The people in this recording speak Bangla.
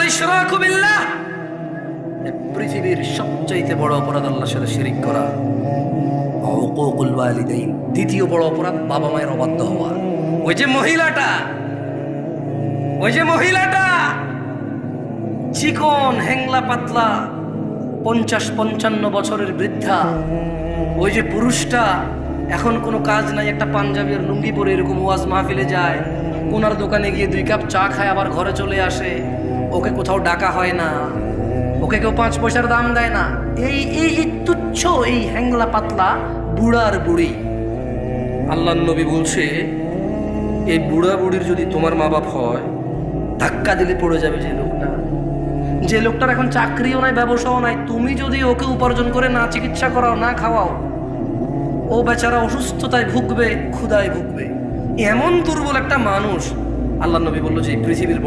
ইশরাকু বিল্লাহ, পৃথিবীর সবচাইতে বড় অপরাধ আল্লাহর সাথে শিরিক করা। উকুকুল ওয়ালিদাইন, দ্বিতীয় বড় অপরাধ বাবা মায়ের অবাধ্য হওয়া। ওই যে মহিলাটা চিকন হ্যাংলা পাতলা 50-55 বছরের বৃদ্ধা, ওই যে পুরুষটা এখন কোনো কাজ নাই, একটা পাঞ্জাবি আর লুঙ্গি পরে এরকম ওয়াজ মাহফিলে যায়, কোনার দোকানে গিয়ে 2 কাপ চা খায় আবার ঘরে চলে আসে, ওকে কোথাও ডাকা হয় না, ওকে কেউ 5 পয়সার দাম দেয় না। এই এই এই তুচ্ছ এই হ্যাংলা পাতলা বুড়া আর বুড়ি, আল্লাহর নবী বলছে এই বুড়া বুড়ির যদি তোমার মা বাপ হয়, ধাক্কা দিলে পড়ে যাবে যে লোকটার এখন চাকরিও নাই, ব্যবসাও নাই, তুমি যদি ওকে উপার্জন করে না চিকিৎসা করাও, না খাওয়াও, ও বেচারা অসুস্থতায় ভুগবে, ক্ষুধায় ভুগবে। এমন দুর্বল একটা মানুষ, আল্লাহর নবী বলল যে এই পৃথিবীর